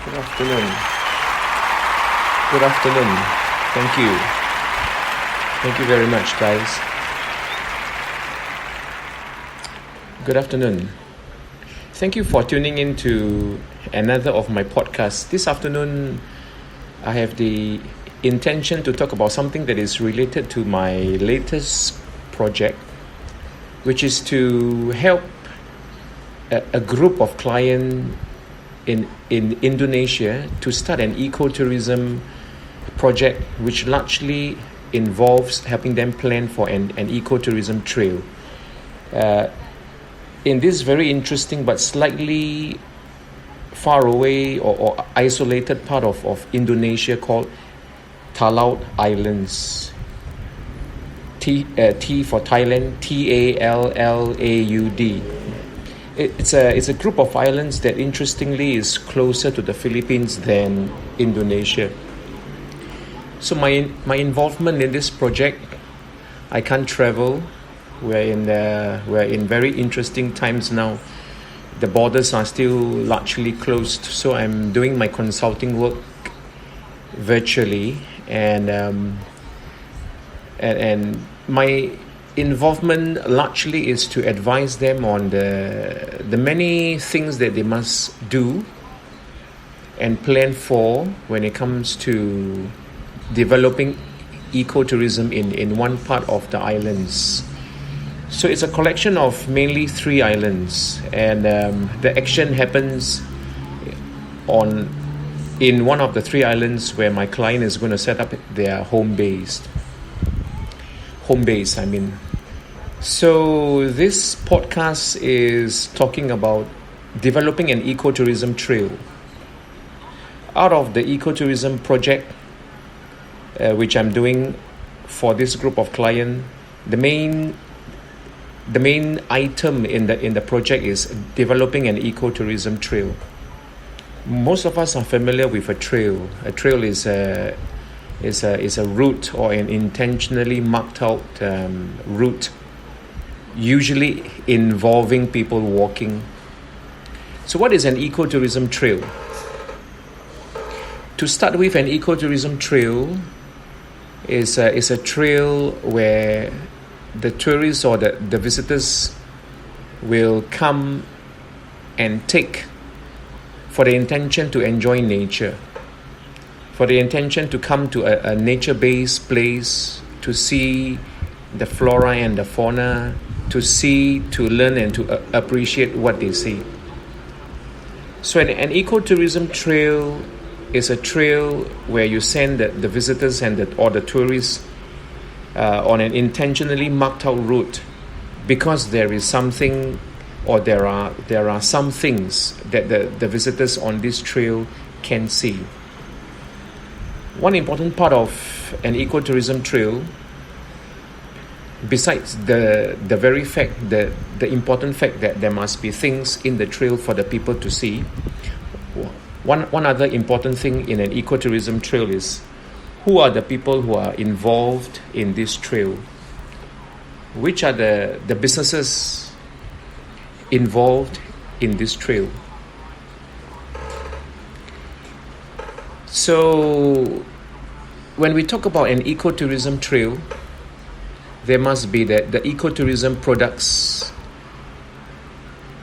Good afternoon. Good afternoon. Thank you. Thank you very much, guys. Good afternoon. Thank you for tuning in to another of my podcasts. This afternoon, I have the intention to talk about something that is related to my latest project, which is to help a group of clients in Indonesia to start an ecotourism project, which largely involves helping them plan for an ecotourism trail. In this very interesting but slightly far away or isolated part of Indonesia called Talaud Islands. T for Thailand, Tallaud. It's a group of islands that interestingly is closer to the Philippines than Indonesia. So my involvement in this project, I can't travel. We're in very interesting times now. The borders are still largely closed, so I'm doing my consulting work virtually, and my involvement largely is to advise them on the many things that they must do and plan for when it comes to developing ecotourism in one part of the islands. So it's a collection of mainly 3 islands, and the action happens in one of the 3 islands where my client is going to set up their home base. So this podcast is talking about developing an ecotourism trail. Out of the ecotourism project, which I'm doing for this group of clients, the main item in the project is developing an ecotourism trail. Most of us are familiar with a trail. A trail is a route or an intentionally marked out route, usually involving people walking. So what is an ecotourism trail? To start with, an ecotourism trail is a trail where the tourists or the visitors will come and take for the intention to enjoy nature, for the intention to come to a nature-based place to see the flora and the fauna, to learn and to appreciate what they see. So an ecotourism trail is a trail where you send the visitors or the tourists on an intentionally marked out route, because there is something, or there are some things that the visitors on this trail can see. One important part of an ecotourism trail, besides the very fact, the important fact that there must be things in the trail for the people to see, one other important thing in an ecotourism trail is who are the people who are involved in this trail? Which are the businesses involved in this trail? So when we talk about an ecotourism trail, there must be the ecotourism products.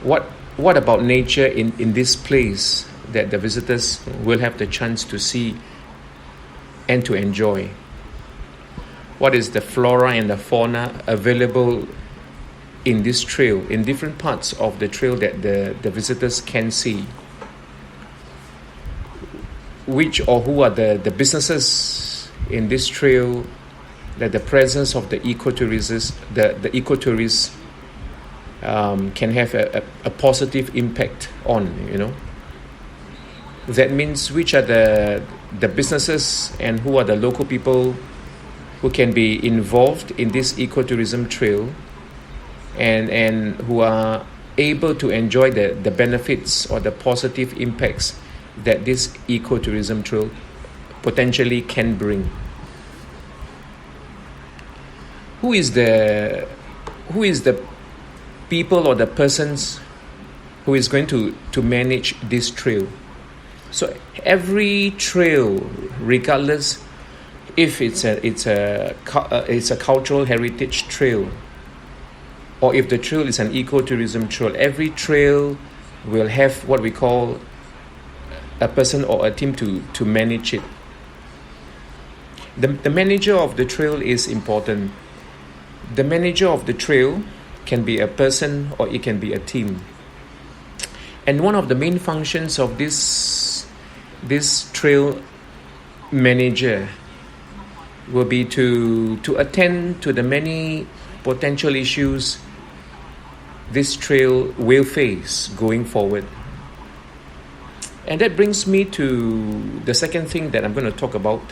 What about nature in this place that the visitors will have the chance to see and to enjoy? What is the flora and the fauna available in this trail, in different parts of the trail that the visitors can see? Which or who are the businesses in this trail that the presence of the ecotourists can have a positive impact on, That means which are the businesses and who are the local people who can be involved in this ecotourism trail and who are able to enjoy the benefits or the positive impacts that this ecotourism trail potentially can bring. Who is the people or the persons who is going to manage this trail? So every trail, regardless if it's a cultural heritage trail, or if the trail is an ecotourism trail, every trail will have what we call a person or a team to manage it. The manager of the trail is important. The manager of the trail can be a person or it can be a team. And one of the main functions of this trail manager will be to attend to the many potential issues this trail will face going forward. And that brings me to the second thing that I'm going to talk about.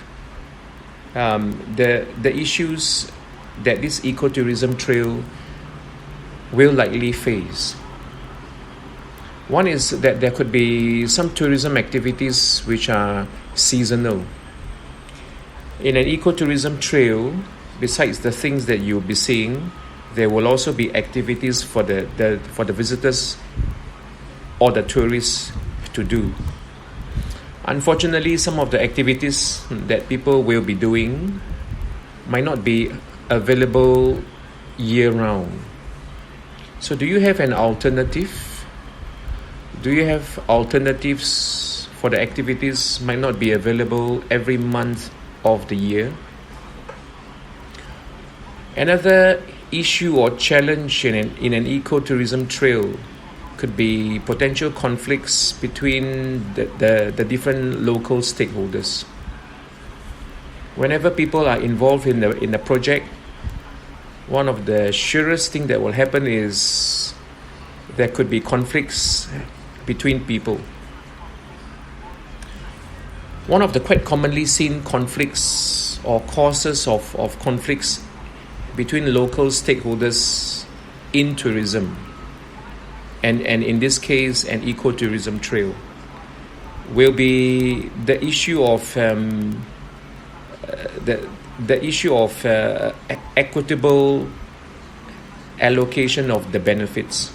The issues that this ecotourism trail will likely face. One is that there could be some tourism activities which are seasonal. In an ecotourism trail, besides the things that you'll be seeing, there will also be activities for the visitors or the tourists to do. Unfortunately, some of the activities that people will be doing might not be available year-round. So do you have an alternative? Do you have alternatives for the activities might not be available every month of the year? Another issue or challenge in an ecotourism trail could be potential conflicts between the different local stakeholders. Whenever people are involved in the project, one of the surest thing that will happen is there could be conflicts between people. One of the quite commonly seen conflicts or causes of conflicts between local stakeholders in tourism, and in this case an ecotourism trail, will be the issue of equitable allocation of the benefits,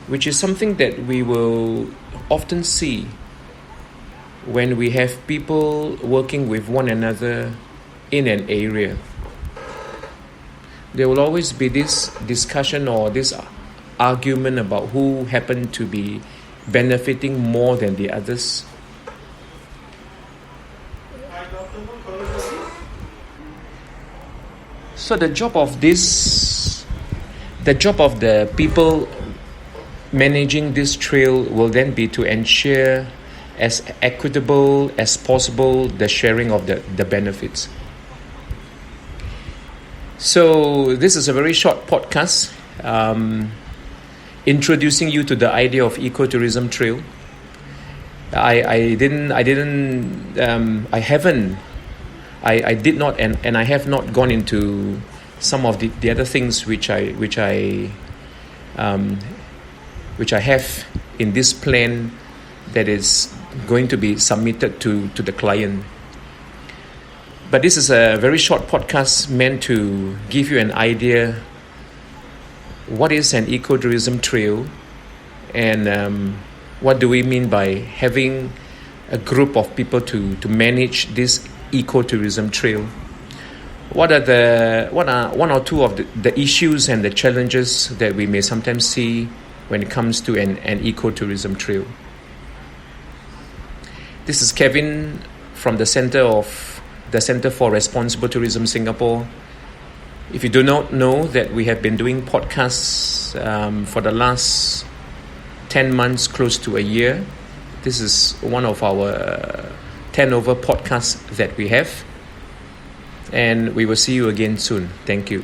which is something that we will often see when we have people working with one another in an area. There will always be this discussion or this argument about who happened to be benefiting more than the others. So the job of the people managing this trail will then be to ensure as equitable as possible the sharing of the benefits. So this is a very short podcast introducing you to the idea of ecotourism trail. I did not and I have not gone into some of the other things which I have in this plan that is going to be submitted to the client. But this is a very short podcast meant to give you an idea what is an ecotourism trail and what do we mean by having a group of people to manage this ecotourism trail. What are one or two of the issues and the challenges that we may sometimes see when it comes to an ecotourism trail. This is Kevin from the Center for Responsible Tourism Singapore. If you do not know that we have been doing podcasts for the last 10 months, close to a year, this is one of our 10 over podcasts that we have. And we will see you again soon. Thank you.